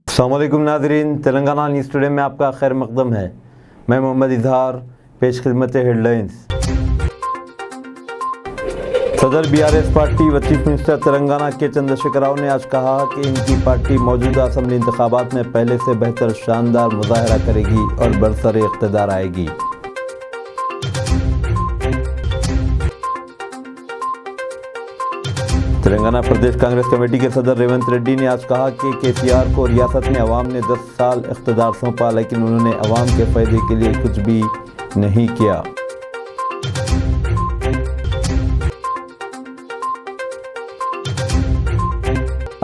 अस्सलामुअलैकुम नाज़रीन, Telangana news today में आपका खैर मकदम है। मैं मोहम्मद इजहार, पेश खिदमत हेडलाइंस। सदर बीआरएस पार्टी व चीफ मिनिस्टर तेलंगाना के चंद्रशेखर राव ने आज कहा कि इनकी पार्टी मौजूदा असम्बली इंतखाबात में पहले से बेहतर शानदार मुजाहरा करेगी और बरसरे इक़्तिदार आएगी। तेलंगाना प्रदेश कांग्रेस कमेटी के सदर रेवंत रेड्डी ने आज कहा कि केसीआर को रियासत में अवाम ने 10 साल इक़्तिदार सौंपा, लेकिन उन्होंने अवाम के फ़ायदे के लिए कुछ भी नहीं किया।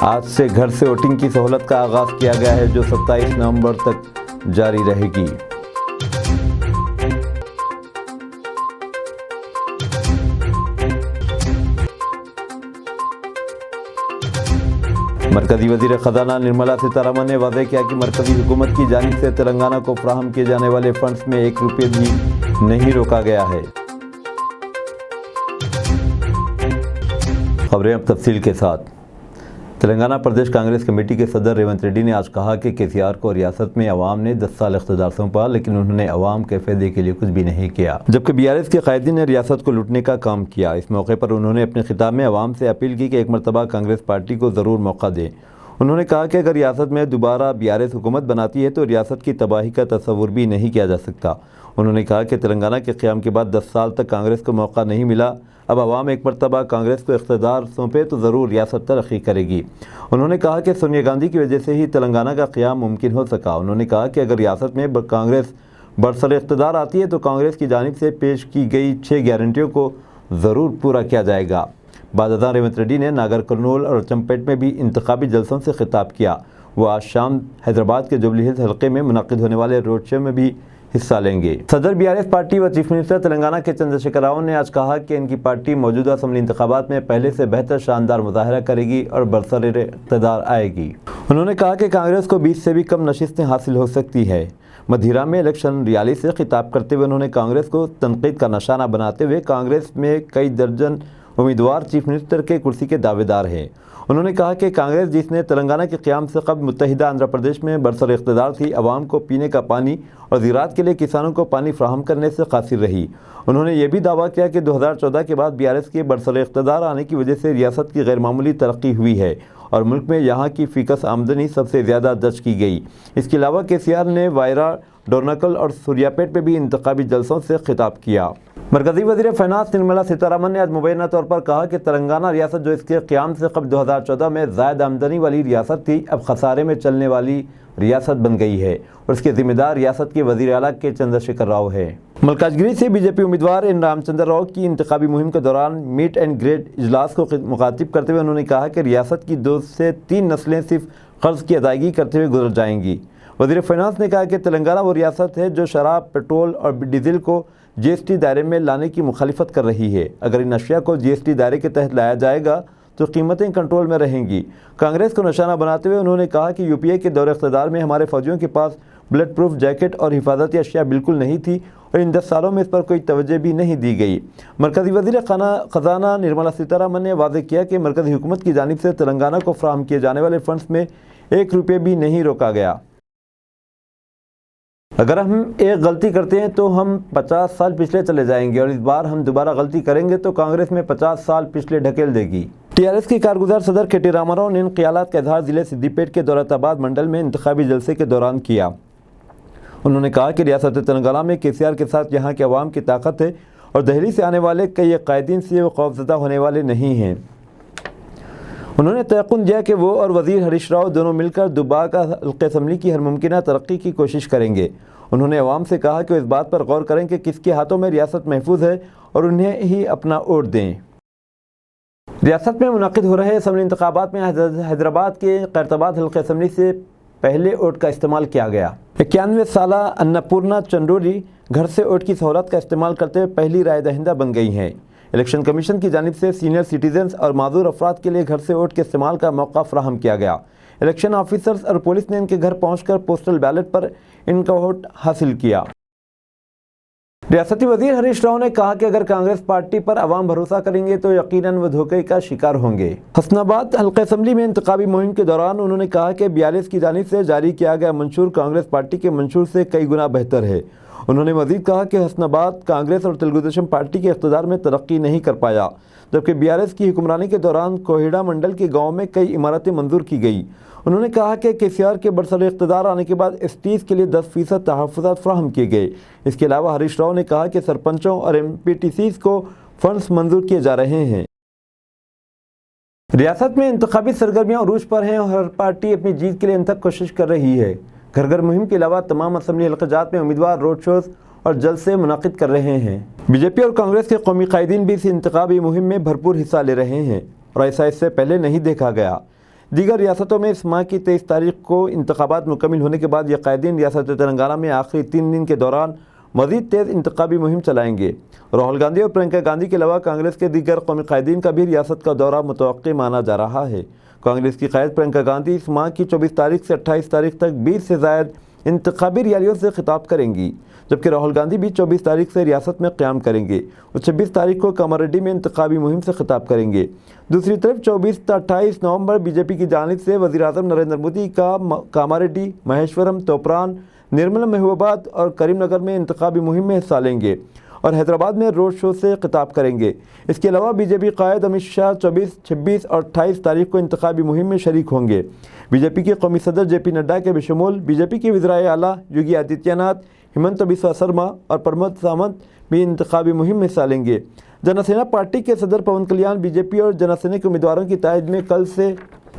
आज से घर से वोटिंग की सहूलत का आगाज़ किया गया है, जो 27 नवंबर तक जारी रहेगी। मरकज़ी वज़ीर ख़ज़ाना निर्मला सीतारमण ने वाज़ेह किया कि मरकज़ी हुकूमत की जानिब से तेलंगाना को फ़राहम किए जाने वाले फ़ंड्स में 1 रुपये भी नहीं रोका गया है। खबरें अब तफसील के साथ। तेलंगाना प्रदेश कांग्रेस कमेटी के सदर रेवंत रेड्डी ने आज कहा कि केसीआर को रियासत में अवाम ने 10 साल इक़्तिदार सौंपा, लेकिन उन्होंने अवाम के फ़ायदे के लिए कुछ भी नहीं किया, जबकि बीआरएस के कायदीन ने रियासत को लूटने का काम किया। इस मौके पर उन्होंने अपने खिताब में अवाम से अपील की कि एक मरतबा कांग्रेस पार्टी को ज़रूर मौका दें। उन्होंने कहा कि अगर रियासत में दोबारा बीआरएस हुकूमत बनाती है तो रियासत की तबाही का तस्वुर भी नहीं किया जा सकता। उन्होंने कहा कि तेलंगाना के क़याम के बाद 10 साल तक कांग्रेस को मौका नहीं मिला। अब अवाम एक मरतबा कांग्रेस को इक़्तिदार सौंपे तो ज़रूर रियासत तरक्की करेगी। उन्होंने कहा कि सोनिया गांधी की वजह से ही तेलंगाना का क़याम मुमकिन हो सका। उन्होंने कहा कि अगर रियासत में कांग्रेस बरसरे इक़्तिदार आती है तो कांग्रेस की जानिब से पेश की गई 6 गारंटियों को ज़रूर पूरा किया जाएगा। बाद अज़ां रेवंत रेड्डी ने नागर कर्नूल और चंपेट में भी इंतखाबी जलसों से खिताब किया। वो आज शाम हैदराबाद के जुबली हिल्स हल्के में मुनक़िद होने वाले रोड शो में भी हिस्सा लेंगे। सदर बीआरएस पार्टी व चीफ मिनिस्टर तेलंगाना के चंद्रशेखर राव ने आज कहा कि इनकी पार्टी मौजूदा असम्बली इंतखाबात में पहले से बेहतर शानदार मुजाहरा करेगी और बरसरे इक़्तिदार आएगी। उन्होंने कहा कि कांग्रेस को 20 से भी कम नशिस्तें हासिल हो सकती है। मधिरा में इलेक्शन रैली से खिताब करते हुए उन्होंने कांग्रेस को तनकीद का निशाना बनाते हुए कांग्रेस में कई दर्जन उम्मीदवार चीफ मिनिस्टर के कुर्सी के दावेदार हैं। उन्होंने कहा कि कांग्रेस जिसने तेलंगाना के क़याम से कबल मुत्तहिदा आंध्र प्रदेश में बरसरे इक़्तिदार थी, अवाम को पीने का पानी और ज़राअत के लिए किसानों को पानी फ्राहम करने से कासिर रही। उन्होंने ये भी दावा किया कि 2014 के बाद बीआरएस के बरसरे इक़्तिदार आने की वजह से रियासत की गैरमामूली तरक्की हुई है और मुल्क में यहाँ की फ़ीकस आमदनी सबसे ज़्यादा दर्ज की गई। इसके अलावा केसीआर ने वायरा, डोरनकल और सूर्यापेट में भी इंतखाबी जलसों से खिताब किया। मरकज़ी वज़ीर फ़ाइनांस निर्मला सीतारमण ने आज मुबैना तौर पर कहा कि तेलंगाना रियासत जो इसके क़याम से कबल 2014 में ज़ायद आमदनी वाली रियासत थी, अब खसारे में चलने वाली रियासत बन गई है और इसके ज़िम्मेदार रियासत के वज़ीर आला के चंद्रशेखर राव है। मलकाजगिरी से बीजेपी उम्मीदवार एन रामचंद्र राव की इंतखाबी मुहिम के दौरान मीट एंड ग्रेड इजलास को मुखातिब करते हुए उन्होंने कहा कि रियासत की 2 से 3 नस्लें सिर्फ कर्ज़ की अदायगी करते हुए गुजर जाएंगी। वज़ीर फ़ाइनांस ने कहा कि तेलंगाना वो रियासत है जो शराब, पेट्रोल और डीजल को जीएसटी दायरे में लाने की मुखालिफत कर रही है। अगर इन अशिया को जीएसटी दायरे के तहत लाया जाएगा तो कीमतें कंट्रोल में रहेंगी। कांग्रेस को निशाना बनाते हुए उन्होंने कहा कि यूपीए के दौरे इक़्तिदार में हमारे फ़ौजियों के पास बुलेट प्रूफ जैकेट और हिफाजती अशिया बिल्कुल नहीं थी और इन 10 सालों में इस पर कोई तवज्जो भी नहीं दी गई। मरकज़ी वज़ीर ख़ज़ाना निर्मला सीतारमण ने वाज़ेह किया कि मरकज़ी हुकूमत की जानिब से तेलंगाना को फ़राहम किए जाने वाले फ़ंड्स में 1 रुपये भी नहीं रोका गया। अगर हम एक गलती करते हैं तो हम 50 साल पिछले चले जाएंगे और इस बार हम दोबारा गलती करेंगे तो कांग्रेस में 50 साल पिछले ढकेल देगी। टीआरएस की कारगुजार सदर के टी रामाराव ने इन ख्यालात का इजहार ज़िले सिद्दीपेट के दौलताबाद मंडल में इंतखाबी जलसे के दौरान किया। उन्होंने कहा कि रियासत तेलंगाना में केसीआर के साथ यहाँ के अवाम की ताकत है और दहली से आने वाले कई कायदीन से वो खौफज़दा होने वाले नहीं हैं। उन्होंने तयक़ुन दिया कि वो और वज़ीर हरीश राव दोनों मिलकर दुब्बाका हल्के असम्बली की हर मुमकिन तरक्की की कोशिश करेंगे। उन्होंने अवाम से कहा कि वो इस बात पर गौर करें कि किसके हाथों में रियासत महफूज है और उन्हें ही अपना वोट दें। रियासत में मुनक़िद हो रहे असम्बली इंतखाबात में हैदराबाद के खैरताबाद हल्के असम्बली से पहले वोट का इस्तेमाल किया गया। 91 साला अन्नपूर्णा चंडोरी घर से वोट की सहूलत का इस्तेमाल करते हुए पहली राय दहिंदा बन गई हैं। इलेक्शन कमीशन की जानिब से सीनियर सिटीजन्स और माजूर अफराद के लिए घर से वोट के इस्तेमाल का मौका फ़राहम किया गया। इलेक्शन ऑफिसर्स और पुलिस ने इनके घर पहुंचकर पोस्टल बैलेट पर इनका वोट हासिल किया। रियासती वजीर हरीश राव ने कहा कि अगर कांग्रेस पार्टी पर अवाम भरोसा करेंगे तो यकीनन वो धोखे का शिकार होंगे। हसनाबाद हल्का असम्बली में इंतखाबी मुहिम के दौरान उन्होंने कहा कि 42 की जानिब से जारी किया गया मंशूर कांग्रेस पार्टी के मंशूर से कई गुना बेहतर है। उन्होंने मजीद कहा कि हसनाबाद कांग्रेस और तेलुगुदेशम पार्टी के इक़्तिदार में तरक्की नहीं कर पाया, जबकि BRS की हुक्मरानी के दौरान कोहिड़ा मंडल के गाँव में कई इमारतें मंजूर की गई। उन्होंने कहा कि KCR के बरसर इक़्तिदार आने के बाद STs के लिए 10% तहफ़्फ़ुज़ात फ़राहम किए गए। इसके अलावा हरीश राव ने कहा कि सरपंचों और MPTCs को फंड्स मंजूर किए जा रहे हैं। रियासत में इंतखाबी सरगर्मियाँ उरूज पर हैं और हर पार्टी अपनी जीत के लिए अनथक कोशिश कर रही है। घर घर मुहिम के अलावा तमाम असम्बली हल्क़ात में उम्मीदवार रोड शोज़ और जलसे मुनाकिद कर रहे हैं। BJP और कांग्रेस के कौमी कायदीन भी इस इंतखाबी मुहिम में भरपूर हिस्सा ले रहे हैं और ऐसा इससे पहले नहीं देखा गया। दीगर रियासतों में इस माह की 23 तारीख को इंतखाबात मुकम्मिल होने के बाद यह कायदीन रियासत तेलंगाना में आखिरी 3 दिन के दौरान मज़ीद तेज़ इंतखाबी मुहिम चलाएंगे। राहुल गांधी और प्रियंका गांधी के अलावा कांग्रेस के दीगर कौमी कायदीन का भी रियासत का दौरा मुतवक्किल माना जा रहा है। कांग्रेस की क़यादत प्रियंका गांधी इस माह की 24 तारीख से 28 तारीख तक 20 से ज़ायद इंतखाबी रैलियों से खिताब करेंगी, जबकि राहुल गांधी भी 24 तारीख से रियासत में क़याम करेंगे और 26 तारीख को कामारेड्डी में इंतखाबी मुहिम से खिताब करेंगे। दूसरी तरफ 24 से 28 नवंबर BJP की जानिब से वज़ीर-ए-आज़म नरेंद्र मोदी का कामारेड्डी, महेश्वरम, तोपरान, निर्मल, महबूबाबाद और करीमनगर में इंतखाबी मुहिम में हिस्सा लेंगे और हैदराबाद में रोड शो से खिताब करेंगे। इसके अलावा BJP क़ायद अमित शाह 24, 26 और 28 तारीख को इंतखाबी मुहिम में शरीक होंगे। BJP के कौमी सदर JP नड्डा के बशमूल BJP के वज़ीर आला योगी आदित्यनाथ, हिमंत बिस्वा शर्मा और प्रमोद सावंत भी इंतखाबी मुहिम में हिस्सा लेंगे। जनसेना पार्टी के सदर पवन कल्याण BJP और जनसेना के उम्मीदवारों की तायद में कल से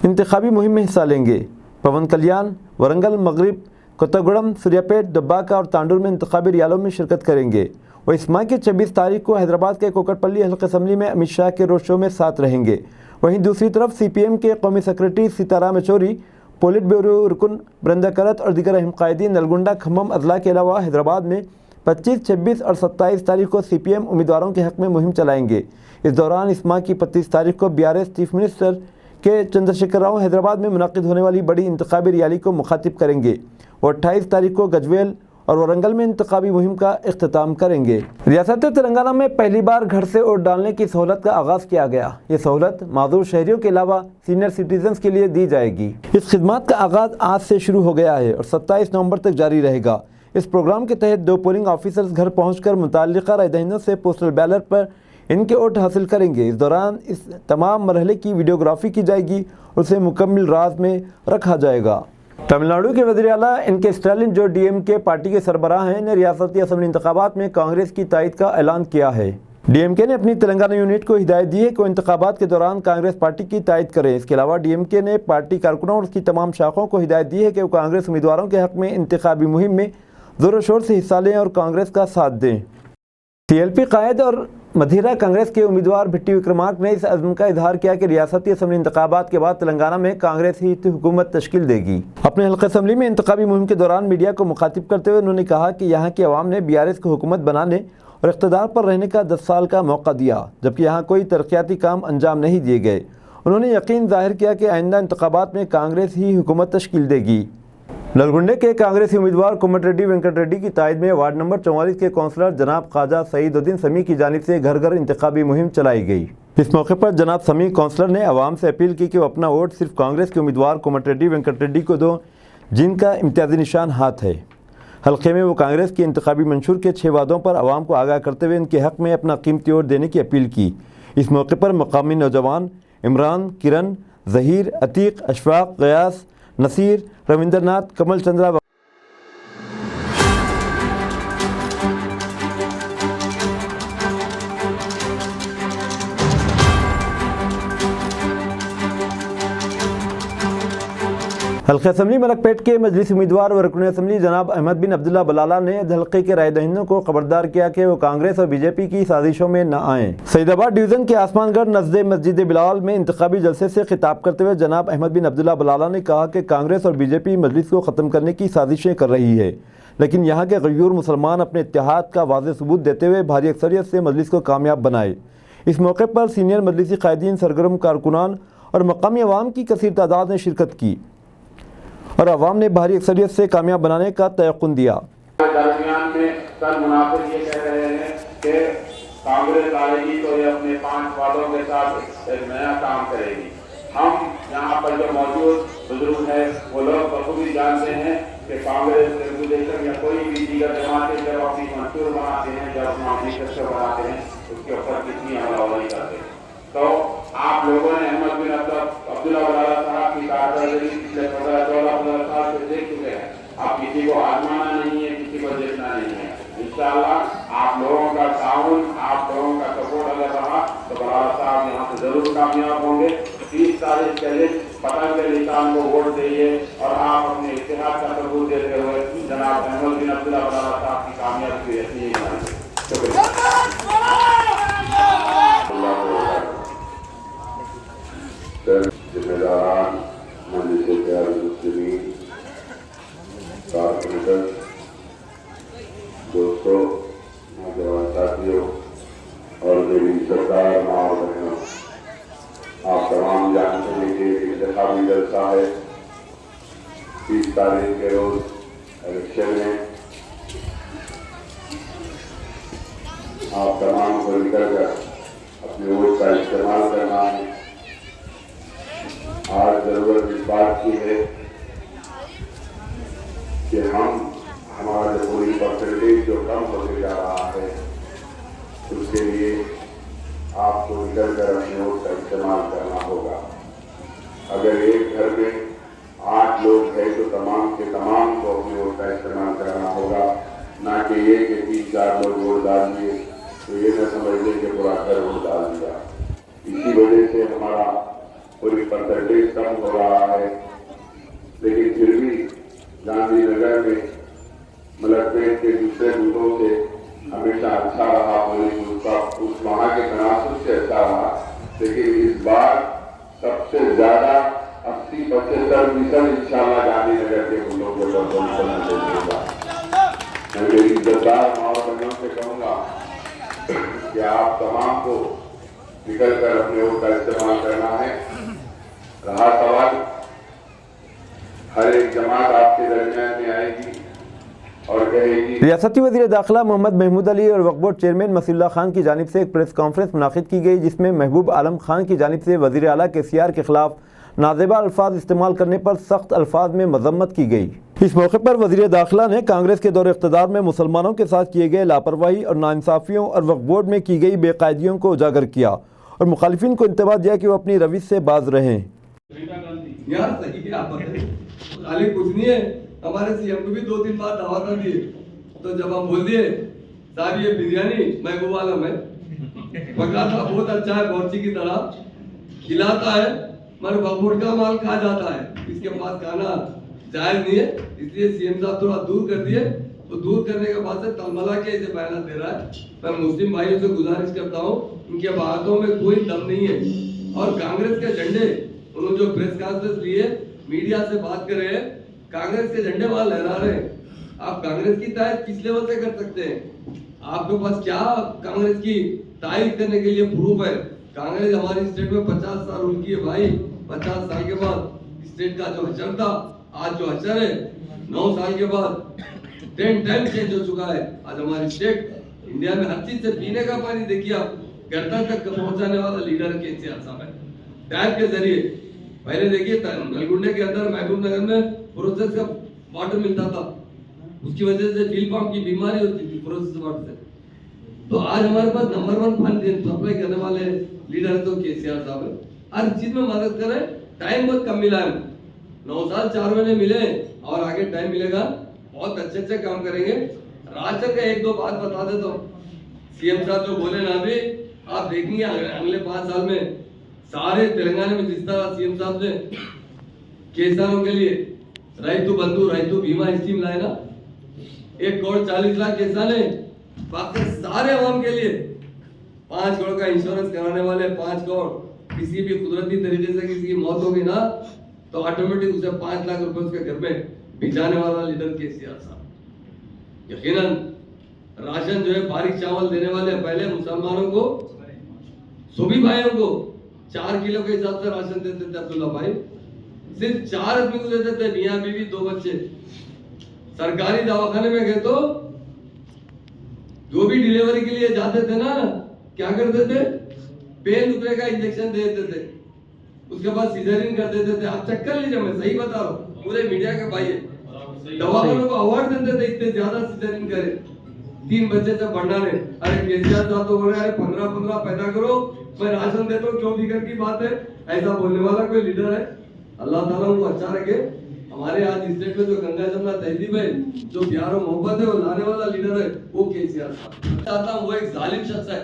इंतखाबी मुहिम में हिस्सा लेंगे। पवन कल्याण वरंगल, मगरिब, कोत्तागुड़म, सूर्यापेट, डब्बाका और तांडूर में इंतखाबी रैलियों में शिरकत करेंगे। वह इस माह की 26 तारीख को हैदराबाद के कोकटपल्ली हल्का असम्बली में अमित शाह के रोड शो में साथ रहेंगे। वहीं दूसरी तरफ CPM के कौमी सेक्रेटरी सीताराम येचूरी, पोलिट ब्यूरो रुकन बृंदा करत और दीगर अहम कायदीन नलगुंडा, खम्मम अजला के अलावा हैदराबाद में 25, 26 और 27 तारीख को CPM उम्मीदवारों के हक़ में मुहिम चलाएंगे। इस दौरान इस माह की 25 तारीख को BRS चीफ मिनिस्टर के चंद्रशेखर राव हैदराबाद में मुनाकिद होने वाली बड़ी इंतखाबी रैली को मुखातिब करेंगे और 28 तारीख को गजवेल और वरंगल में इंतखाबी मुहिम का इख्तिताम करेंगे। रियासत तेलंगाना में पहली बार घर से वोट डालने की सहूलत का आगाज़ किया गया। ये सहूलत माजूर शहरियों के अलावा सीनियर सिटीजन्स के लिए दी जाएगी। इस खिदमत का आगाज़ आज से शुरू हो गया है और 27 नवंबर तक जारी रहेगा। इस प्रोग्राम के तहत 2 पोलिंग ऑफिसर्स घर पहुँच कर मुताल्लिका रायदहिंदों से पोस्टल बैलेट पर इनके वोट हासिल करेंगे। इस दौरान इस तमाम मरहले की वीडियोग्राफी की जाएगी और उसे मुकम्मल राज में रखा जाएगा। तमिलनाडु के वज़ीर आला इनके स्टालिन, जो DMK पार्टी के सरबराह हैं, ने रियासती असम्बली इंतखाबात में कांग्रेस की तायद का ऐलान किया है। DMK ने अपनी तेलंगाना यूनिट को हिदायत दी है कि वो इंतखाबात के दौरान कांग्रेस पार्टी की तायद करें। इसके अलावा DMK ने पार्टी कारकुनों और उसकी तमाम शाखों को हिदायत दी है कि वो कांग्रेस उम्मीदवारों के हक़ में इंतखाबी मुहिम में ज़ोर शोर से हिस्सा लें और कांग्रेस का साथ दें। TLP क़ायद और मधिरा कांग्रेस के उम्मीदवार भिट्टी विक्रमार्क ने इस अज़्म का इजहार किया कि रियासती असम्बली इंतखाबात के बाद तेलंगाना में कांग्रेस ही हुकूमत तश्कील देगी। अपने हल्का असम्बली में इंतखाबी मुहिम के दौरान मीडिया को मुखातिब करते हुए उन्होंने कहा कि यहाँ की आवाम ने BRS को हुकूमत बनाने और इक़्तिदार पर रहने का 10 साल का मौका दिया, जबकि यहाँ कोई तरक्याती काम अंजाम नहीं दिए गए। उन्होंने यकीन ज़ाहिर किया कि आइंदा इंतखाबात में कांग्रेस ही हुकूमत तश्कील देगी। नलगुंडे के कांग्रेसी उम्मीदवार कोमटिरेड्डी वेंकट रेड्डी की तायद में वार्ड नंबर 44 के कौंसलर जनाब ख्वाजा सईदुद्दीन समी की जानिब से घर घर इंतखाबी मुहिम चलाई गई। इस मौके पर जनाब समी कौंसलर ने आवाम से अपील की कि वो अपना वोट सिर्फ कांग्रेस के उम्मीदवार कोमटिरेड्डी वेंकट रेड्डी को दो, जिनका इम्तियाजी निशान हाथ है। हल्के में वो कांग्रेस के इंतखाबी मंशूर के 6 वादों पर आवाम को आगाह करते हुए इनके हक़ में अपना कीमती वोट देने की अपील की। इस मौके पर मकामी नौजवान इमरान, किरण, ज़हीर, अतीक, अशफाक, गयास, नसीर, रविंद्रनाथ, कमल चंद्रा हल्का असम्बली मलकपेट के मजलिस उम्मीदवार व रुकन असम्बली जनाब अहमद बिन अब्दुल्ला बलाला ने हल्के के राय दहिंदों को खबरदार किया कि वो कांग्रेस और BJP की साजिशों में न आएँ। सईदाबाद डिवीज़न के आसमानगढ़ नज़दीक मस्जिद बिलाल में इंतखाबी जलसे से खिताब करते हुए जनाब अहमद बिन अब्दुल्ला बलाला ने कहा कि कांग्रेस और BJP मजलिस को ख़त्म करने की साजिशें कर रही है, लेकिन यहाँ के गयूर मुसलमान अपने इत्तेहाद का वाज़ेह सबूत देते हुए भारी अक्सरियत से मजलिस को कामयाब बनाए। इस मौके पर सीनियर मजलिसी कायदीन, सरगर्म कारकुनान और मकामी अवाम की कसीर तादाद ने शिरकत की और अवाम ने भारी अक्सरियत से कामयाब बनाने का तयक़ुन दिया। दरमियान में सर मुनाफिक ये कह रहे हैं कि कांग्रेस आएगी तो ये अपने 5 वादों के साथ एक नया काम करेगी। हम यहाँ पर जो मौजूद बुजुर्ग है वो लोग बखूबी जानते हैं कि कांग्रेस तेलुगुदेशम या कोई भी दीगर जमातें जब अपनी मंशूर बनाते हैं, जब अपना मैनिफेस्टो बनाते हैं, उसके ऊपर कितनी हमलावरी करते हैं। तो आप लोगों ने अहमद बिन अब्दुल्ला बराला साहब की कारकर्दगी पिछले 14 साल से देख चुके हैं। आप किसी को आजमाना नहीं है, किसी को देखना नहीं है। इंशाअल्लाह आप लोगों का ताउन, आप लोगों का सपोर्ट अगर रहा तो बराला साहब यहाँ से जरूर कामयाब होंगे। 30 तारीख के लिए पतंग के निशान को वोट दीजिए और आप अपने इतिहास का सबूत देते हुए जनाब अहमद बिन अब्दुल्ला बराला साहब की कामयाबी की यकीन बनाएंगे। जिम्मेदारान मुस्लिमीन कारपोरेटर, दोस्तों, नौजवान साथियों और मेरी सरकार माँ और बहनों, आप तमाम जानते हैं कि इंतखाबी जलसा है। 30 तारीख के रोज इलेक्शन है। आप तमाम को निकल कर अपने वोट का इस्तेमाल करना है। आज जरूरत इस बात की है कि हमारा जो पूरी परसेंटेज जो कम होते जा रहा है, उसके लिए आपको निकल कर अपने वोट का इस्तेमाल करना होगा। अगर एक घर में 8 लोग हैं तो तमाम के तमाम को अपने वोट का इस्तेमाल करना होगा, ना कि ये कि 3-4 लोग वोट डाल दिए तो ये न समझ लें कि पूरा घर वोट डाल दिया। इसी वजह से हमारा पूरी परसेंटेज कम हो रहा है। लेकिन फिर भी गांधीनगर में मलकपेट के दूसरे बूथों से हमेशा अच्छा रहा, पोलिंग उसका उस वहाँ के तनासुब से अच्छा रहा। लेकिन इस बार सबसे ज्यादा 80-75% इंशाल्लाह गांधीनगर के बूथों के ऊपर देगा। मैं मेरी इज्जतदार माँ और बहनों से कहूँगा कि आप तमाम को निकल कर अपने वोट का इस्तेमाल करना है। रहा सवाल, हर एक जमात आपके दरमियान में आएगी और कहेगी। रियासती वज़ीर दाखिला मोहम्मद महमूद अली और वक्फ बोर्ड चेयरमैन मसीहुल्लाह खान की जानिब से एक प्रेस कॉन्फ्रेंस मुनाकिद की गई, जिसमें महबूब आलम खान की जानिब से वज़ीर आला KCR के खिलाफ नाजेबा अल्फाज इस्तेमाल करने पर सख्त अल्फाज में मजम्मत की गई। इस मौके पर वज़ीर दाखिला ने कांग्रेस के दौर इक़्तिदार में मुसलमानों के साथ किए गए लापरवाही और नाइंसाफ़ियों और वक्फ बोर्ड में की गई बेकायदियों को उजागर किया और मुखालिफिन को इंतबाह दिया कि वो अपनी रविश से बाज रहें। यार सही है, आप बताइए, खाली कुछ नहीं है। हमारे CM को भी 2-3 बार दावत दी, तो जब हम बोल दिए साहब ये बिरयानी महबूब आलम है, पकाता बहुत अच्छा है, बोर्ची की तरह खिलाता है, मगर वक्फ का माल खा जाता है, इसके पास खाना जायज नहीं है। इसलिए CM साहब थोड़ा दूर कर दिए। तो दूर करने के बाद से तलमला के इसे बयान दे रहा है। मैं मुस्लिम भाइयों से गुजारिश करता हूँ, इनके बातों में कोई दम नहीं है। और कांग्रेस के झंडे उन्होंने जो प्रेस कॉन्फ्रेंस लिए, मीडिया से बात कर रहे हैं, कांग्रेस के झंडे वहां लहरा रहे हैं। आप कांग्रेस की तारीफ किस लेवल से कर सकते हैं? आपके पास क्या कांग्रेस की तारीफ करने के लिए प्रूफ है? कांग्रेस हमारी स्टेट में 50 साल रूल की है भाई। 50 साल के बाद स्टेट का जो अचर था, आज जो अचर है, 9 साल के बाद 10 टाइम चेंज हो चुका है। आज हमारी स्टेट इंडिया में हर चीज से पीने का पानी देखिए आप, घर तक पहुंचाने वाला लीडर KCR साहब है। टैप के जरिए पहले देखिए नलगुंडे के अंदर महबूब नगर में प्रोसेस का वाटर मिलता था, उसकी वजह से फील पंप की बीमारी होती थी प्रोसेस वाटर से। तो आज हमारे पास नंबर 1 फंड सप्लाई करने वाले लीडर तो KCR साहब है। हर चीज में मदद करें। टाइम बहुत कम मिला है, 9 साल 4 महीने मिले और आगे टाइम मिलेगा, बहुत अच्छे काम करेंगे। राशन का 1-2 बात बता देता हूँ। CM साहब जो बोले ना अभी, आप देखेंगे अगले 5 साल में सारे तेलंगाना में जिस तरह CM साहब ने किसानों के लिए रैतु बंधु रैतु बीमा स्कीम लाए ना, 1 करोड़ 40 लाख किसान है, बाकी सारे आवाम के लिए 5 करोड़ का इंश्योरेंस कराने वाले। 5 करोड़ किसी भी कुदरती तरीके से किसी की मौत होगी ना, तो ऑटोमेटिक उसे 5 लाख रुपए उसके घर में भिजाने वाला लीडर KCR साहब। यकीनन राशन जो है बारीक चावल देने वाले, पहले मुसलमानों को, सभी भाइयों को 4 किलो के हिसाब से राशन देते थे अब्दुल्ला भाई, सिर्फ 4 आदमी को देते थे, मियां बीवी 2 बच्चे। सरकारी दवाखाने में गए तो जो भी डिलीवरी के लिए जाते थे ना, क्या करते थे, पेन रुपए का इंजेक्शन दे देते थे, उसके बाद सिजेरियन कर देते थे। आप चेक कर लीजिए, मैं सही बता रहा हूँ, पूरे मीडिया के भाई है। दवा वालों को अवार्ड देते थे, इतने ज्यादा सिजेरियन करे 3 बच्चे से बढ़ना ने। अरे केसीआर साहब तो बोल रहे हैं 15-15 पैदा करो, मैं राशन देता हूँ, क्यों फिक्र की बात है? ऐसा बोलने वाला कोई लीडर है? अल्लाह ताला उनको अच्छा रखे। हमारे आज स्टेट में जो गंगा जमुना तहजीब है, जो प्यार और मोहब्बत है, वो लाने वाला लीडर है वो केसीआर साहब। चाहता हूँ वो एक जालिम शख्स है।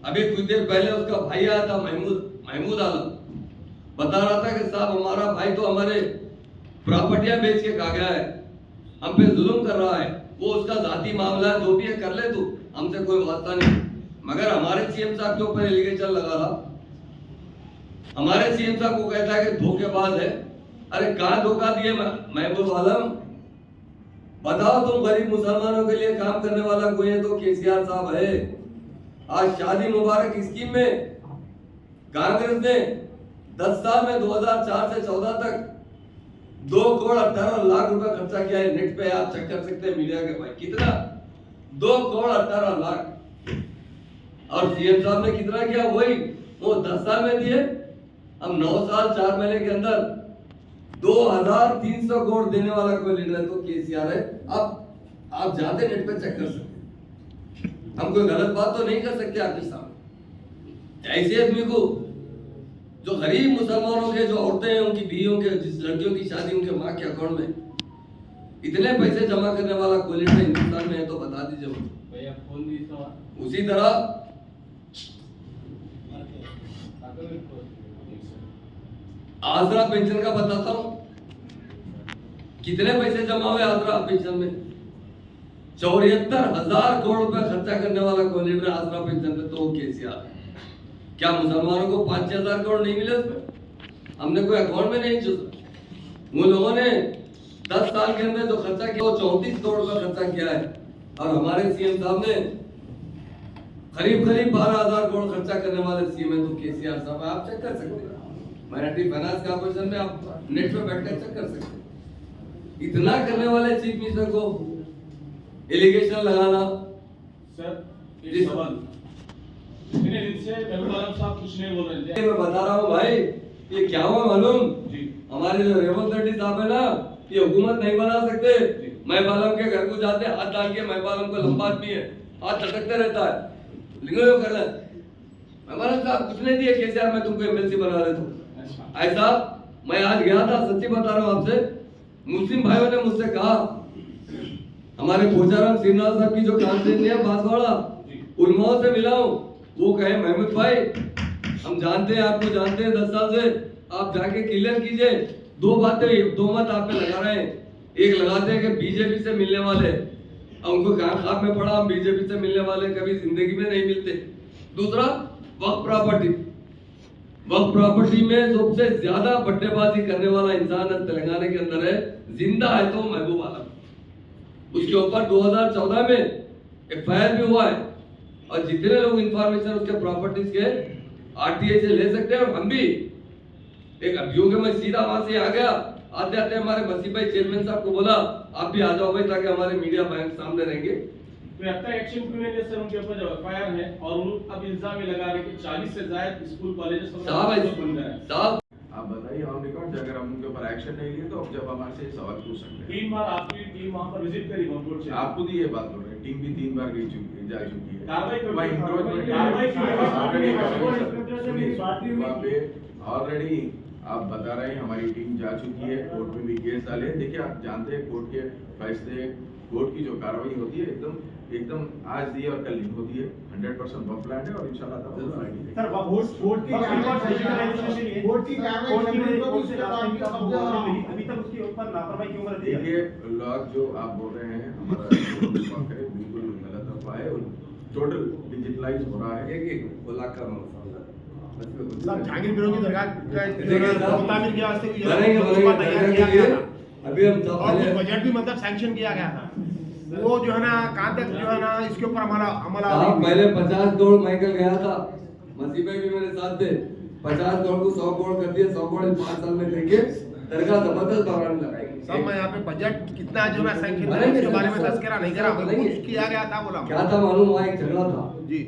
अभी कुछ देर पहले उसका भाई आया था, महमूद आलम, बता रहा था कि साहब हमारा भाई तो हमारे प्रॉपर्टियां बेच के खा गया है, हम पे जुल्म कर रहा है, वो उसका जाती मामला है, जो भी है कर ले तू, हमसे कोई वास्ता नहीं। मगर हमारे सीएम साहब के ऊपर एलिगेशन लगा रहा, हमारे सीएम साहब को कहता है कि धोखेबाज है। अरे कहाँ धोखा दिए महबूब आलम? बताओ तुम गरीब मुसलमानों के लिए काम करने वाला कोई है तो केसीआर साहब है। आज शादी मुबारक स्कीम में कांग्रेस ने 10 साल में 2004 से 14 तक 2,18,00,000 रुपए खर्चा किया है। नेट पे आप चेक कर सकते हैं मीडिया के भाई, कितना? 2,18,00,000। और सीएम साहब ने कितना किया? वही वो 10 साल में दिए। हम 9 साल 4 महीने के अंदर 2,300 करोड़ देने वाला कोई लीडर है तो केसीआर है। अब आप जाते नेट पे चेक कर सकते, हम कोई गलत बात तो नहीं कर सकते आपके सामने। ऐसे आदमी को जो गरीब मुसलमानों के जो औरतें हैं, उनकी बीवियों के, जिस लड़कियों की शादी उनके माँ के अकाउंट में इतने पैसे जमा करने वाला कोई लीडर हिंदुस्तान में है तो बता दीजिए। उसी तरह आसरा पेंशन का बताता हूं, कितने पैसे जमा हुए आसरा पेंशन में? 74,000 करोड़ रुपए खर्चा करने वाला कोई लीडर आसरा पेंशन में तो केसीआर। क्या मुसलमानों को 5-6 हजार करोड़ नहीं मिले उसमें? हमने कोई अकाउंट में नहीं चुका। उन लोगों ने 10 साल के अंदर जो खर्चा किया वो 34 करोड़ रुपए खर्चा किया है। और हमारे सीएम साहब ने करीब 12,000 करोड़ खर्चा करने वाले सीएम है तो केसीआर साहब। आप चेक कर सकते हैं, मराठी फाइनेंस कॉर्पोरेशन में आप नेट पे बैठकर चेक कर सकते हैं। इतना करने वाले चीफ मिनिस्टर को एलिगेशन लगाना। सर ये सवाल इतने दिन से महबूब साहब कुछ नहीं बोल रहे थे। मैं बता रहा हूँ भाई, ये क्या हुआ मालूम? हमारे जो रेवंत रेड्डी साहब है ना, ये हुकूमत नहीं बना सकते। महबूब आलम के घर को जाते हाथ डाल के, महबूब आलम को लंबा आदमी है, हाथ झटकते रहता है, लिंगो कर रहा है। महबूब साहब कुछ नहीं दिए केसीआर, मैं तुमको एमएलसी बना देता हूँ। ऐसा मैं आज गया था, सच्ची बता रहा हूँ आपसे, मुस्लिम भाइयों ने मुझसे कहा, हमारे पोचाराम श्रीनिवास साहब की जो कांस्टिट्यूंसी है बांसवाड़ा, उलमाओं से मिला हूँ। वो कहे महमूद भाई हम जानते हैं, आपको जानते हैं 10 साल से, आप जाके क्लियर कीजिए। 2 बातें, 2 मत आप पे लगा रहे हैं। एक लगाते हैं कि बीजेपी से मिलने वाले, उनको कहाँ खाब में पड़ा, हम बीजेपी से मिलने वाले कभी जिंदगी में नहीं मिलते। दूसरा वक्फ प्रॉपर्टी में सबसे ज्यादा बट्टेबाजी करने वाला इंसान तेलंगाना के अंदर है, जिंदा है तो महबूब आलम। उसके ऊपर 2014 में एफआईआर भी हुआ है। और जितने लोग इंफॉर्मेशन उसके प्रॉपर्टीज के आरटीआई से ले सकते हैं। और हम भी एक अभियोग में सीधा वहां से आ गया, आते आते हमारे मसीह भाई चेयरमैन साहब को बोला आप भी आ जाओ भाई, ताकि हमारे मीडिया बैंक सामने रहेंगे। तो अब तक एक्शन क्यों नहीं लिया सर उनके ऊपर जो एफआईआर है? और उन अब इल्जाम ये लगा रहे कि 40 से ज्यादा स्कूल कॉलेजेस बन गए हैं। आप बताइए ऑन रिकॉर्ड, अगर हम उनके ऊपर एक्शन नहीं लिए तो अब जब हमारे से सवाल पूछ सकते हैं। 3 बार आपकी टीम वहां पर विजिट करी बोर्ड से, आप खुद ये बात बोल रहे हैं, टीम भी 3 बार जा चुकी है। ऑलरेडी आप बता रहे हैं हमारी टीम जा चुकी है, कोर्ट में भी केस डाले। देखिए आप जानते हैं कोर्ट के फैसले, कोर्ट की जो कार्रवाई होती है एकदम आज दी और कल नहीं होती है। 100% बफलैंड है और इंशाल्लाह सर कोर्ट की अभी तक उसके ऊपर लापरवाही क्यों कर रही है? देखिए लॉग जो आप बोल रहे हैं हमारा बिल्कुल गलत अफवाह है। टोटल डिजिटलाइज हो रहा है। एक लाख का जहांगीर बिरों की दरगाह का मुताबिक क्या वास्ते तैयार किया गया था। अभी हम और बजट भी मतलब सैंक्शन किया गया था, वो जो है ना कहाँ तक जो है ना इसके ऊपर हमारा पहले 50 करोड़ माइकल गया था, मसीह भाई भी मेरे साथ थे। 50 करोड़ को 100 करोड़ कर दिया, 100 करोड़ 5 साल में देंगे, दरगाह जबरदस्त बगान लगाएंगे। सब मैं यहाँ पे बजट कितना जो है सैंक्शन बनेंगे उसके बारे में सर, तस्करा नहीं करा, बनेंगे। कुछ किया गया था बोला क्या था मालूम, वहाँ एक झगड़ा था, जी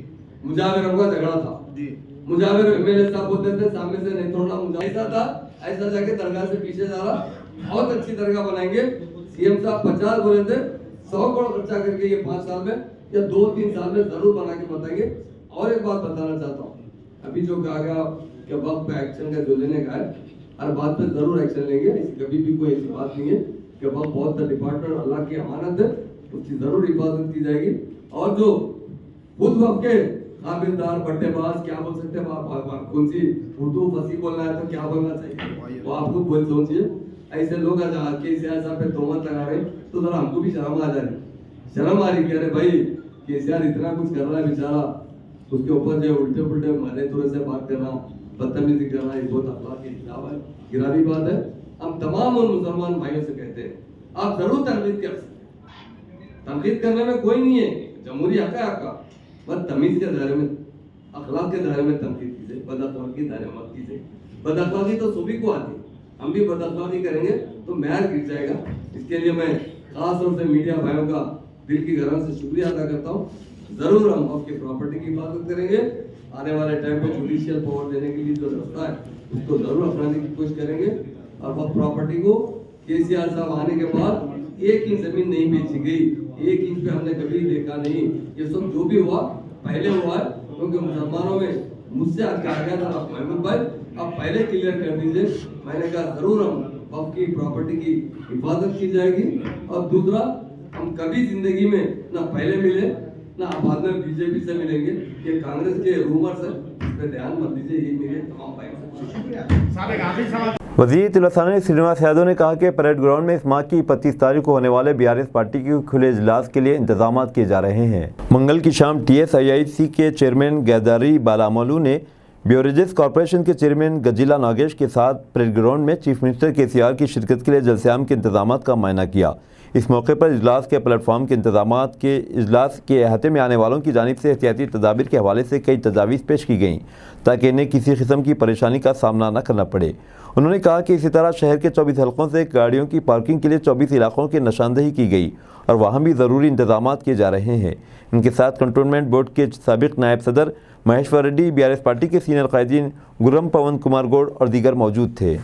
मुजाविरों का झगड़ा था। जी मुजाविर एमएलए साहब बोलते थे सामने से नहीं तोड़ना, मुजाविर ऐसा था, ऐसा जाके दरगाह से पीछे जा रहा, बहुत अच्छी दरगाह बनाएंगे। सीएम साहब 50 बोले थे, 100 करोड़ खर्चा करके ये 5 साल में या 2-3 साल में जरूर बना के बताएंगे। और एक बात बताना चाहता हूँ, अभी जो कहा गया कि वक्त पे एक्शन का जो लेने का है, हर बात पे जरूर एक्शन लेंगे, कभी भी कोई ऐसी बात नहीं है कि वक्त बहुत डिपार्टमेंट अल्लाह की अमानत है, उसकी जरूर हिफाजत की जाएगी। और जो खुद वक्त के खाबिलदार बट्टेबाज क्या बोल सकते हैं, कौन सी उर्दू फसी बोलना है तो क्या बोलना चाहिए वो आप खुद बोल सोचिए। ऐसे लोग आज के सियासत पे तोहमत लगा रहे तो जरा हमको भी शर्म आ जा रही, शर्म आ रही, कह रहे भाई केसीआर इतना कुछ कर रहा है बेचारा, उसके ऊपर जो उल्टे पुल्टे मारे थोड़े से बात कर रहा, बदतमीजी कर रहा है, बहुत अखलाक के खिलाफ है, गिरावी बात है। हम तमाम उन मुसलमान भाइयों से कहते हैं आप जरूर तनकीद कर सकते, तनकीद करने में कोई नहीं है, जमहूरी हक है आपका, बस तमीज के दायरे में, अखलाक के दायरे में तनकीद कीजिए, बदअखलाकी के दायरे में मत कीजिए। बदअखलाकी तो सभी को आती, हम भी बदअखलाकी करेंगे तो मैर गिर जाएगा। इसके लिए मैं खास तौर से मीडिया भाइयों का दिल की गहराई से शुक्रिया अदा करता हूँ। जरूर हम आपकी प्रॉपर्टी की हिफाजत करेंगे, आने वाले टाइम में जुडिशियल पावर देने के लिए जो रास्ता है उसको जरूर अपनाने की कोशिश करेंगे। और वह प्रॉपर्टी को केसीआर साहब आने के बाद 1 इंच जमीन नहीं बेची गई, 1 इंच पे हमने कभी देखा नहीं। ये सब जो भी हुआ पहले हुआ है, क्योंकि मुसलमानों में मुझसे आज कहा गया था महमूद भाई आप पहले क्लियर कर दीजिए, मैंने कहा जरूर हम वक्त की प्रॉपर्टी की हिफाजत की जाएगी। और दूसरा, हम कभी जिंदगी में ना पहले मिले ना बाद में बीजेपी से मिलेंगे, ये कांग्रेस के रूमर्स है, इस पे ध्यान मत दीजिए। ये मेरे तमाम भाइयों से शुक्रिया। साहब एक आखिरी सवाल वज़ीर तिलसानी श्रीनिवास यादव ने कहा कि परेड ग्राउंड में इस माह की 25 तारीख को होने वाले बीआरएस पार्टी के खुले इजलास के लिए इंतजाम किए जा रहे हैं। मंगल की शाम TSIIC के चेयरमैन गैदारी बालामलू ने ब्यूरेजेस कॉरपोरेशन के चेयरमैन गजीला नागेश के साथ परेड ग्राउंड में चीफ मिनिस्टर केसीआर की शिरकत के लिए जलसेआम के इंतजाम का मुआयना किया। इस मौके पर इजलास के प्लेटफॉर्म के इंतजाम के इजलास के अहाते में आने वालों की जानिब से एहतियाती तदाबीर के हवाले से कई तजावीज़ पेश की गईं ताकि इन्हें किसी किस्म की परेशानी का सामना न करना पड़े। उन्होंने कहा कि इसी तरह शहर के 24 हलकों से गाड़ियों की पार्किंग के लिए 24 इलाकों की निशानदेही की गई और वहाँ भी ज़रूरी इंतजाम किए जा रहे हैं। इनके साथ कंटोनमेंट बोर्ड के साबिक नायब सदर महेश्वर रेड्डी, बीआरएस पार्टी के सीनियर कायदीन गुरम पवन कुमार गौड़ और दीगर मौजूद थे।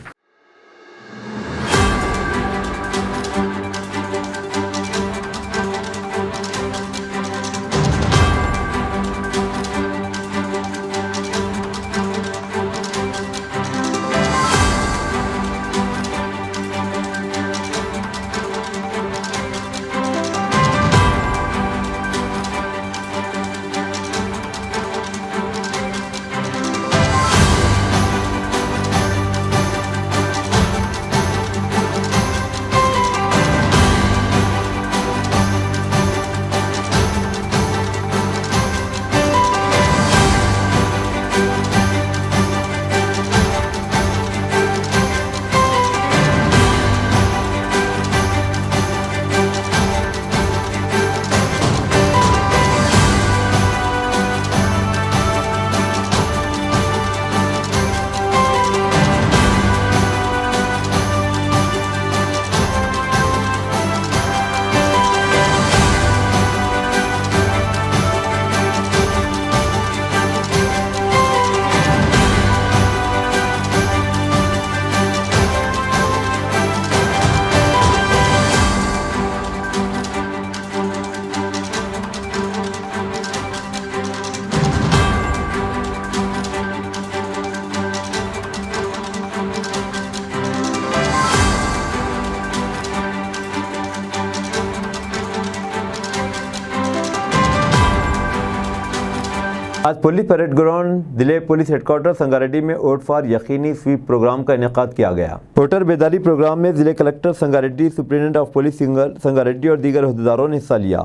आज पुलिस परेड ग्राउंड जिले पुलिस हेडक्वार्टर संगारेड्डी में वोट फॉर यकीनी स्वीप प्रोग्राम का इनेकाद किया गया। वोटर बेदारी प्रोग्राम में जिले collector Sangareddy, superintendent of police Sangareddy और दीगर अहदेदारों ने हिस्सा लिया।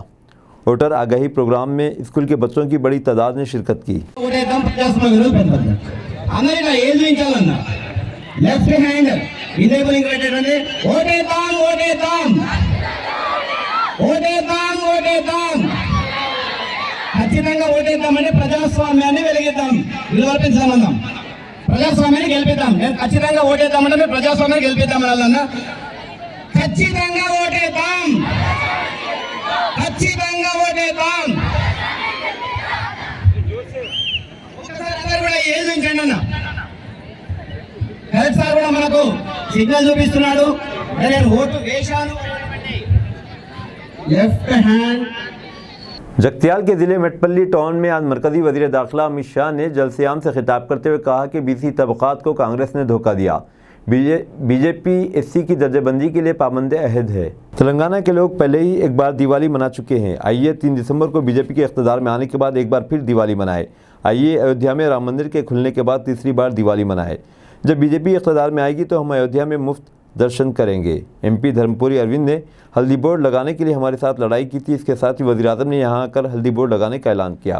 वोटर आगाही प्रोग्राम में स्कूल के बच्चों की बड़ी तादाद ने शिरकत की। ఖచ్చితంగా ఓటేద్దామని ప్రజాస్వామ్యాన్ని వెలిగిద్దాం, నిలవర్తించాలన్నాం, ప్రజాస్వామ్యాన్ని గెలిపిద్దాం. నేను ఖచ్చితంగా ఓటేద్దామంటే మేము ప్రజాస్వామ్యాన్ని గెలిపిద్దామని అన్న ఖచ్చితంగా ఓటేద్దాం, ఖచ్చితంగా ఓటేద్దాం. ఒకసారి అందరూ కూడా ఏది ఉంచండి అన్న. కలెక్టర్ సార్ కూడా మనకు సిగ్నల్ చూపిస్తున్నాడు. నేను ఓటు వేశాను. Left hand. जगतियाल के जिले मेटपल्ली टाउन में आज मरकजी वजीर दाखिला अमित शाह ने जलसियाम से खिताब करते हुए कहा कि बीसी तबकात को कांग्रेस ने धोखा दिया। बीजेपी एससी की दर्जेबंदी के लिए पाबंद अहद है। तेलंगाना के लोग पहले ही एक बार दिवाली मना चुके हैं। आइए 3 दिसंबर को बीजेपी के इख्तिदार में आने के बाद एक बार फिर दिवाली मनाए। आइए अयोध्या में राम मंदिर के खुलने के बाद तीसरी बार दिवाली मनाए। जब बीजेपी इख्तिदार में आएगी तो हम अयोध्या में मुफ्त दर्शन करेंगे। एमपी धर्मपुरी अरविंद ने हल्दी बोर्ड लगाने के लिए हमारे साथ लड़ाई की थी। इसके साथ ही वज़ीर-ए-आज़म ने यहाँ आकर हल्दी बोर्ड लगाने का ऐलान किया।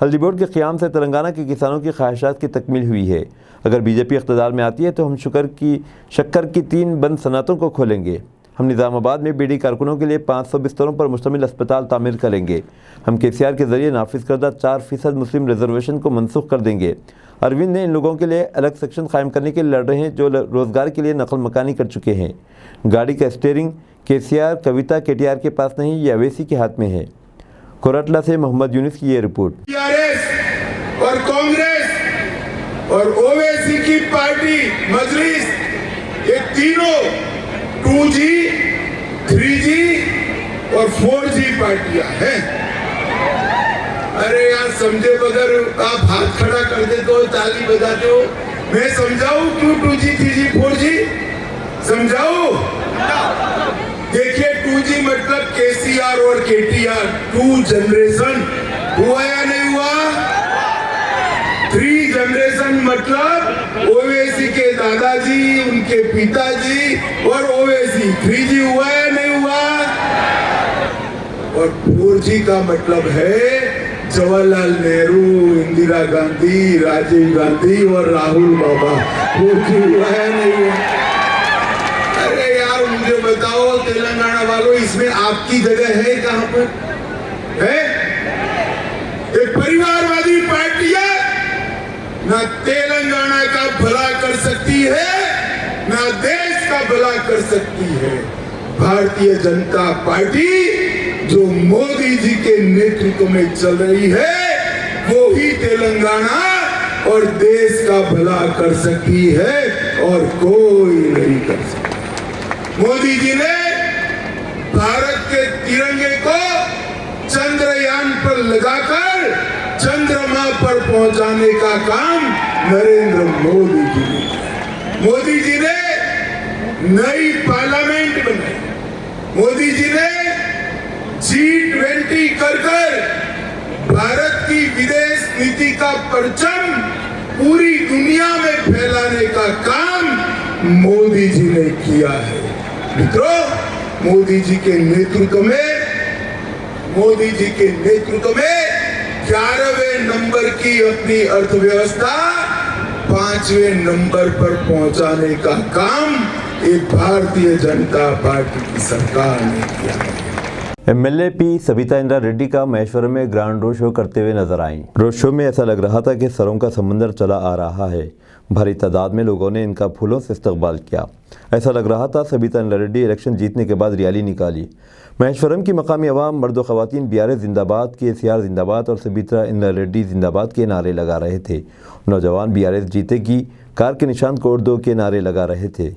हल्दी बोर्ड के क़याम से तेलंगाना के किसानों की ख्वाहिशात की तकमील हुई है। अगर बीजेपी इख्तिदार में आती है तो हम शक्कर की 3 बंद सनतों को खोलेंगे। हम निज़ामाबाद में बीडी कारकुनों के लिए 500 बिस्तरों पर मुश्तमिल अस्पताल तामीर करेंगे। हम केसीआर के ज़रिए नाफिज करदा 4% मुस्लिम रिजर्वेशन को मनसूख कर देंगे। अरविंद ने इन लोगों के लिए अलग सेक्शन कायम करने के लिए लड़ रहे हैं जो रोज़गार के लिए नकल मकानी कर चुके हैं। गाड़ी का स्टीयरिंग केसीआर, कविता, केटीआर के पास नहीं, ये अवैसी के हाथ में है। कोरटला से मोहम्मद यूनिस की ये रिपोर्ट। टीआरएस और कांग्रेस और ओवैसी की पार्टी मजलिस, ये तीनों 2G, 3G और 4G पार्टियां हैं। अरे यार, समझे बगैर आप हाथ खड़ा कर देते हो, ताली बजाते हो। मैं समझाऊं क्यों 2G, 3G, 4G समझाऊं? देखिए, 2G मतलब केसीआर और केटीआर, 2 जनरेशन हुआ या नहीं हुआ? 3 जनरेशन मतलब ओवैसी के दादाजी, उनके पिताजी और ओवैसी 3G हुआ या नहीं हुआ? और 4G का मतलब है जवाहरलाल नेहरू, इंदिरा गांधी, राजीव गांधी और राहुल बाबा। 4G हुआ या नहीं हुआ? अरे यार, मुझे बताओ तेलंगाना वालों, इसमें आपकी जगह है कहां पर? है ये परिवारवादी पार्टियां ना तेलंगाना का भला कर सकती है, ना देश का भला कर सकती है। भारतीय जनता पार्टी जो मोदी जी के नेतृत्व में चल रही है, वो ही तेलंगाना और देश का भला कर सकती है और कोई नहीं कर सकता। मोदी जी ने भारत के तिरंगे को चंद्रयान पर लगाकर चंद्रमा पर पहुंचाने का काम नरेंद्र मोदी जी ने किया। मोदी जी ने नई पार्लियामेंट बनाई। मोदी जी ने G20 कर भारत की विदेश नीति का परचम पूरी दुनिया में फैलाने का काम मोदी जी ने किया है। मित्रों, मोदी जी के नेतृत्व में 11वें नंबर की अपनी अर्थव्यवस्था 5वें नंबर पर पहुंचाने का काम एक भारतीय जनता पार्टी की सरकार ने किया है। एमएलए पी सविता इंद्रा रेड्डी का महेश्वरम में ग्रांड रोड शो करते हुए नजर आईं। रोड शो में ऐसा लग रहा था कि सरों का समंदर चला आ रहा है। भारी तादाद में लोगों ने इनका फूलों से इस्तकबाल किया। ऐसा लग रहा था सविता इंद्रा रेड्डी इलेक्शन जीतने के बाद रैली निकाली। महेश्वरम की मकामी अवाम मर्द व ख़वातीन बीआरएस जिंदाबाद, केसीआर जिंदाबाद और सविता इंद्रा रेड्डी जिंदाबाद के नारे लगा रहे थे। नौजवान बीआरएस जीतेगी, कार के निशान को उर्दू के नारे लगा रहे थे।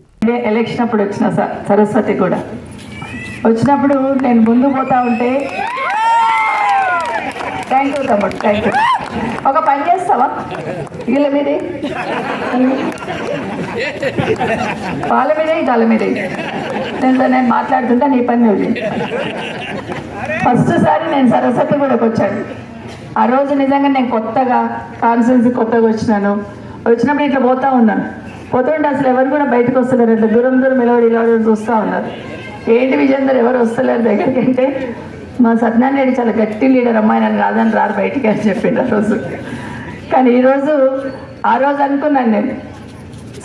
ఎలక్షన్ అప్పుడు వచ్చిన సరస్వతి కూడా వచ్చినప్పుడు నేను ముందు పోతా ఉంటే థ్యాంక్ యూ తమ్ముడు, థ్యాంక్ యూ. ఒక పని చేస్తావా వీళ్ళ మీదే, వాళ్ళ మీదే, వాళ్ళ మీదే నేను మాట్లాడుతుంటా, నీ పని నువ్వు. ఫస్ట్ సారి నేను సరస్వతి కూడాకి వచ్చాను. ఆ రోజు నిజంగా నేను కొత్తగా కాన్ఫరెన్స్ కొత్తగా వచ్చినప్పుడు ఇట్లా పోతా ఉన్నాను. పోతుంటే అసలు ఎవరు కూడా బయటకు వస్తలేరు. ఇట్లా దూరం నిలబడి ఇలా చూస్తూ ఉన్నారు. ఏంటి విజేందర్ ఎవరు వస్తలేరు దగ్గరికి అంటే, మా సత్యనారాయణ రెడ్డి చాలా గట్టి లీడర్, అమ్మాయి నన్ను రాదని రారు బయటికి అని చెప్పిండు ఆ రోజు. కానీ ఆ రోజు అనుకున్నాను నేను,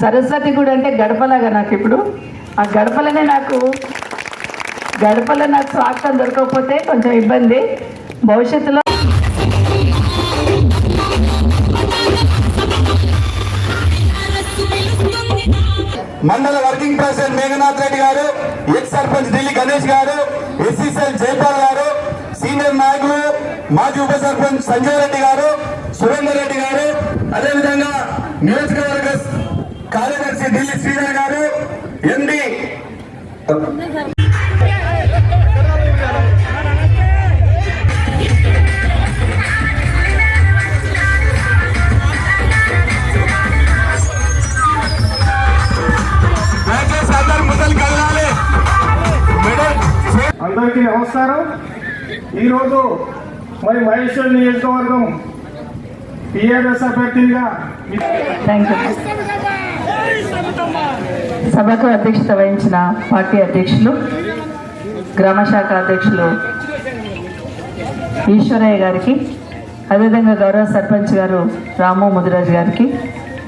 సరస్వతి గుడి అంటే గడపలాగా నాకు ఇప్పుడు ఆ గడపలో నాకు స్వాగతం దొరకకపోతే కొంచెం ఇబ్బంది. భవిష్యత్తులో మండల వర్కింగ్ ప్రెసిడెంట్ మేఘనాథ్ రెడ్డి గారు ఎక్స్ సర్పంచ్ ఢిల్లీ గణేష్ గారు, ఎస్సీసీఎల్ జైపాల్ గారు, సీనియర్ నాయకులు మాజీ ఉప సర్పంచ్ సంజయ్ రెడ్డి గారు, సురేందర్ రెడ్డి గారు, అదేవిధంగా నియోజకవర్గ కార్యదర్శి ఢిల్లీ శ్రీధర్ గారు, ఎండి అందరికీ నమస్కారం. ఈరోజు మరి మహేశ్వర్ నియోజకవర్గం టీఆర్ఎస్ అభ్యర్థిగా థ్యాంక్ యూ. సభకు అధ్యక్షత వహించిన పార్టీ అధ్యక్షులు, గ్రామ శాఖ అధ్యక్షులు ఈశ్వరయ్య గారికి, అదేవిధంగా గౌరవ సర్పంచ్ గారు రాము ముదిరాజు గారికి,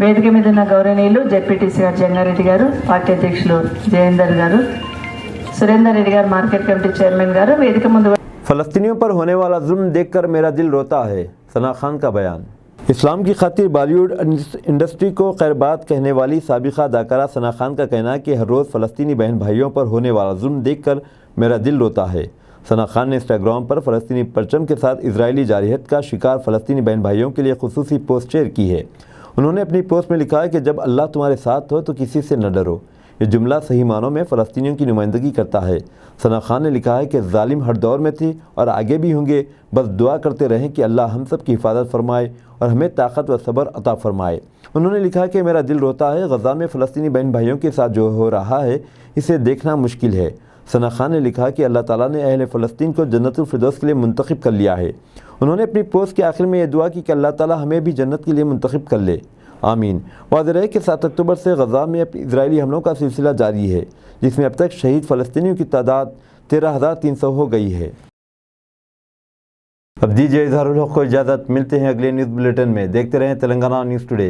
వేదిక మీద ఉన్న గౌరవనీయులు జెడ్పీటీసీ గారు జంగారెడ్డి గారు, పార్టీ అధ్యక్షులు జయేందర్ గారు, सुरेंद्र रेड्डी गाరు మార్కెట్ కమిటీ చైర్మన్ గారు, వేదిక ముందు फ़लस्तीनियों पर होने वाला जुल्म देखकर मेरा दिल रोता है, सना खान का बयान। इस्लाम की खातिर बॉलीवुड इंडस्ट्री को खैरबाद कहने वाली साबिका अदाकारा सना खान का कहना है कि हर रोज़ फ़लस्तीनी बहन भाइयों पर होने वाला जुल्म देखकर मेरा दिल रोता है। सना खान ने इंस्टाग्राम पर फ़लस्तीनी परचम के साथ इजरायली जारहियत का शिकार फ़लस्तीनी बहन भाइयों के लिए खुसूसी पोस्ट शेयर की है। उन्होंने अपनी पोस्ट में लिखा है कि जब अल्लाह तुम्हारे साथ हो तो किसी से न डरो। ये जुमला सही मानों में फ़लस्तीनियों की नुमाइंदगी करता है। सना खान ने लिखा है कि ज़ालिम हर दौर में थे और आगे भी होंगे, बस दुआ करते रहें कि अल्लाह हम सब की हिफाजत फरमाए और हमें ताकत व सब्र अता फरमाए। उन्होंने लिखा कि मेरा दिल रोता है, गज़ा में फ़लस्तीनी बहन भाइयों के साथ जो हो रहा है इसे देखना मुश्किल है। सना खान ने लिखा कि अल्लाह ताला ने अहले फ़लस्तीन को जन्नतुल फिरदौस के लिए मुंतखब कर लिया है। उन्होंने अपनी पोस्ट के आखिर में यह दुआ की कि अल्लाह ताला हमें भी जन्नत के लिए मुंतखब कर ले, आमीन। वाज़ेह है कि 7 अक्टूबर से गज़ा में इजरायली हमलों का सिलसिला जारी है, जिसमें अब तक शहीद फ़लस्तीनियों की तादाद 13,300 हो गई है। अब दीजिए इज़हारुल हक़ को इजाज़त, मिलते हैं अगले न्यूज़ बुलेटिन में। देखते रहें तेलंगाना न्यूज़ टुडे।